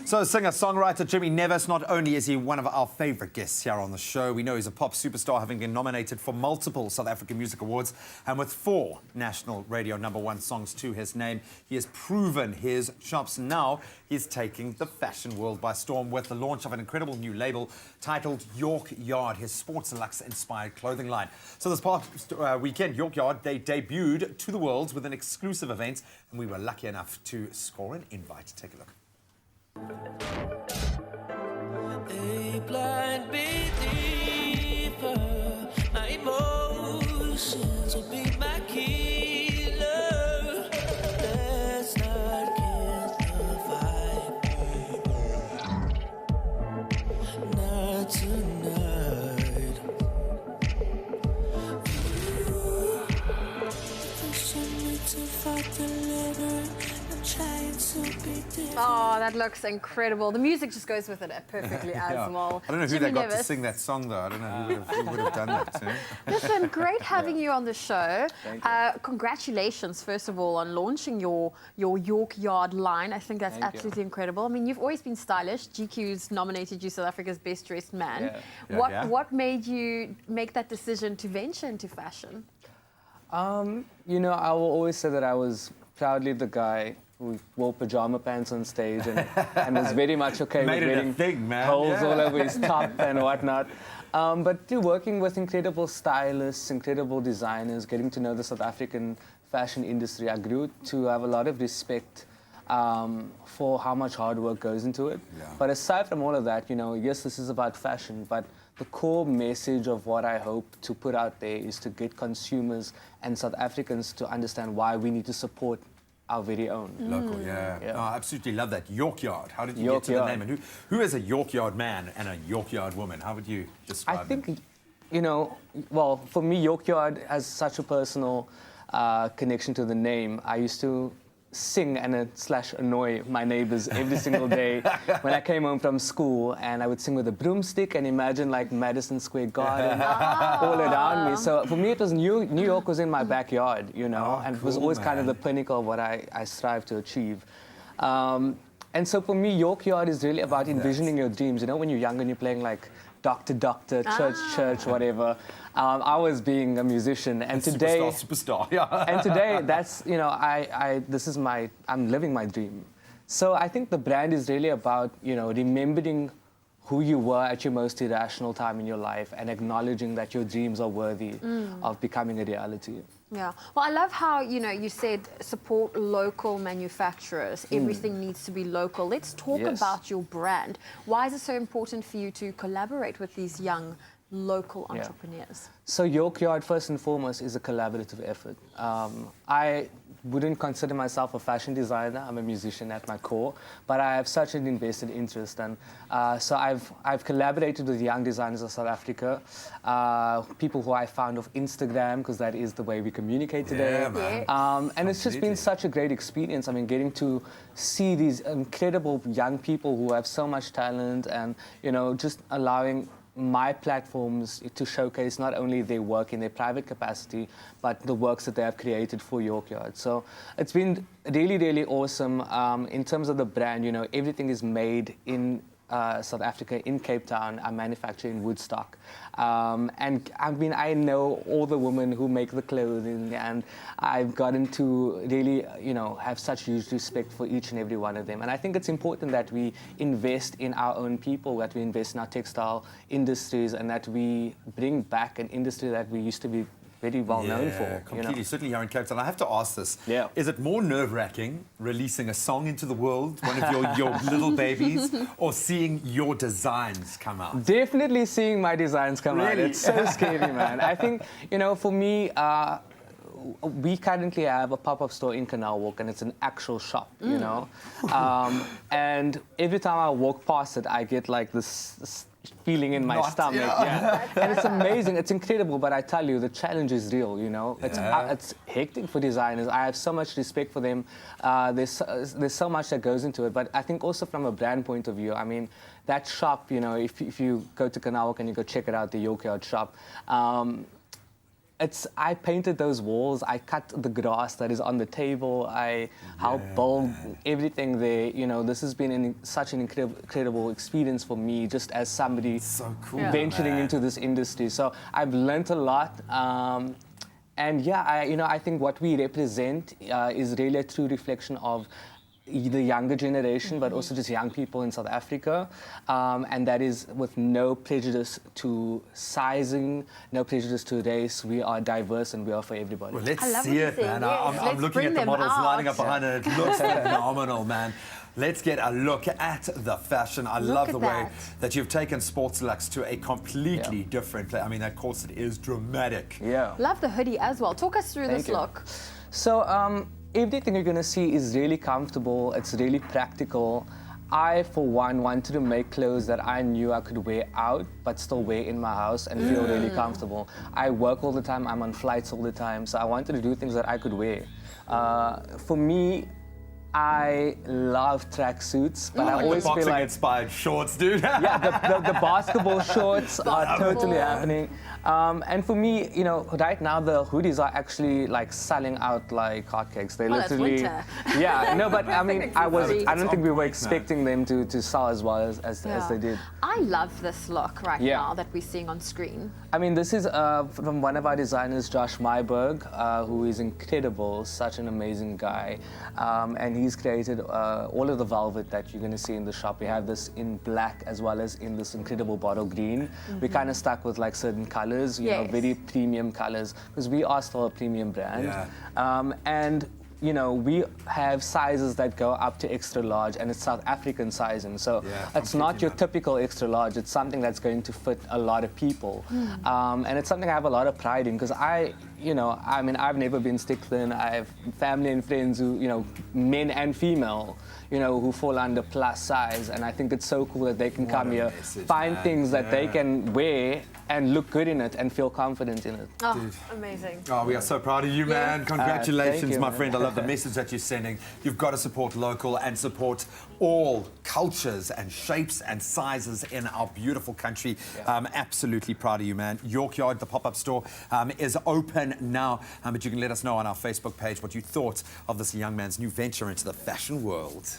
So singer-songwriter Jimmy Nevis, not only is he one of our favourite guests here on the show, we know he's a pop superstar, having been nominated for multiple South African Music Awards, and with 4 national radio #1 songs to his name, he has proven his chops. Now he's taking the fashion world by storm with the launch of an incredible new label titled York Yard, his sports luxe-inspired clothing line. So this past weekend, York Yard, they debuted to the world with an exclusive event, and we were lucky enough to score an invite. Take a look. A blind believer, my emotions will be my killer. Let's not kill the vibe, not tonight. Pushing me to fight the liver. Oh, that looks incredible. The music just goes with it perfectly as well. I don't know who Jimmy they got Nevis. to sing that song, though. I don't know who would have done that. Listen, great having you on the show. Congratulations, first of all, on launching your York Yard line. I think that's absolutely incredible. I mean, you've always been stylish. GQ's nominated you South Africa's best dressed man. What made you make that decision to venture into fashion? You know, I will always say that I was proudly the guy who wore pajama pants on stage and was very much okay with wearing holes all over his top and whatnot. But through working with incredible stylists, incredible designers, getting to know the South African fashion industry, I grew to have a lot of respect for how much hard work goes into it. But aside from all of that, you know, yes, this is about fashion, but the core message of what I hope to put out there is to get consumers and South Africans to understand why we need to support our very own. Local, No, I absolutely love that. York Yard. How did you get to the name? And who is a York Yard man and a York Yard woman? How would you describe I think, you know, well, for me, York Yard has such a personal connection to the name. I used to sing and / annoy my neighbors every single day when I came home from school, and I would sing with a broomstick and imagine like Madison Square Garden all around me. So for me, it was New York was in my backyard, you know, and it was always kind of the pinnacle of what I strive to achieve. And so for me, York Yard is really about envisioning your dreams. You know, when you're young and you're playing like Doctor, church, whatever. I was being a musician, and today, superstar, and today, that's, you know, I'm living my dream. So I think the brand is really about, you know, remembering who you were at your most irrational time in your life and acknowledging that your dreams are worthy of becoming a reality. Yeah. Well, I love how, you know, you said support local manufacturers. Everything needs to be local. Let's talk about your brand. Why is it so important for you to collaborate with these young local entrepreneurs? So York Yard, first and foremost, is a collaborative effort. I wouldn't consider myself a fashion designer. I'm a musician at my core, but I have such an invested interest, and so I've collaborated with young designers of South Africa, people who I found off Instagram, because that is the way we communicate today. And it's just been such a great experience. I mean, getting to see these incredible young people who have so much talent, and, you know, just allowing my platforms to showcase not only their work in their private capacity, but the works that they have created for York Yard. So it's been really, really awesome. In terms of the brand, you know, everything is made in South Africa, in Cape Town. I manufacture in Woodstock. And I mean, I know all the women who make the clothing, and I've gotten to really, you know, have such huge respect for each and every one of them. And I think it's important that we invest in our own people, that we invest in our textile industries, and that we bring back an industry that we used to be very well known for. Completely, you know? certainly here in Cape Town. I have to ask this. Is it more nerve-wracking releasing a song into the world, one of your little babies, or seeing your designs come out? Definitely seeing my designs come out. It's so scary, man. I think, you know, for me, we currently have a pop-up store in Canal Walk, and it's an actual shop, you know. And every time I walk past it, I get like this feeling in my stomach. And it's amazing, it's incredible, but I tell you, the challenge is real, you know. It's hectic for designers. I have so much respect for them. There's so much that goes into it, but I think also from a brand point of view, I mean, that shop, you know, if you go to Canal Walk and you go check it out, the York Yard shop, I painted those walls. I cut the grass that is on the table. I helped build everything there. You know, this has been such an incredible experience for me, just as somebody So cool, venturing man. into this industry. So I've learnt a lot. And yeah, I think what we represent is really a true reflection of the younger generation, but also just young people in South Africa. And that is with no prejudice to sizing, no prejudice to race. We are diverse and we are for everybody. Well, let's I love see what you're it, saying, man. yes. I'm Let's looking bring at the them models lining up out. behind it. It looks phenomenal, man. Let's get a look at the fashion. I love at the way that. that you've taken sports luxe to a completely different place. I mean, that corset is dramatic. Yeah. Love the hoodie as well. Talk us through Thank this you. look. So everything you're going to see is really comfortable. It's really practical. I, for one, wanted to make clothes that I knew I could wear out, but still wear in my house and feel really comfortable. I work all the time. I'm on flights all the time. So I wanted to do things that I could wear. For me, I love tracksuits, but I always feel boxing like inspired shorts, dude. yeah, the basketball shorts are totally happening. And for me, you know, right now the hoodies are actually like selling out like hotcakes. They Well, it's literally, winter. yeah, no, but I mean, I don't think we were man. expecting them to sell as well as they did. I love this look right Yeah. now that we're seeing on screen. I mean, this is from one of our designers, Josh Myberg, who is incredible, such an amazing guy. And he's created all of the velvet that you're going to see in the shop. We have this in black as well as in this incredible bottle green. We kind of stuck with like certain colors, you know, Yes. very premium colors, because we are still a premium brand. Yeah. And you know, we have sizes that go up to extra large, and it's South African sizing. So Yeah, it's not completely, your man. typical extra large. It's something that's going to fit a lot of people. And it's something I have a lot of pride in, because I mean, I've never been stick thin. I have family and friends who, you know, men and female, you know, who fall under plus size. And I think it's so cool that they can come a here, message, find man. things that they Yeah. can wear and look good in it and feel confident in it. Oh, amazing. Oh, we are so proud of you, man. Congratulations, thank you, my man. friend. I love the message that you're sending. You've got to support local and support all cultures and shapes and sizes in our beautiful country. Absolutely proud of you, man. York Yard, the pop-up store, is open now. But you can let us know on our Facebook page what you thought of this young man's new venture into the fashion world.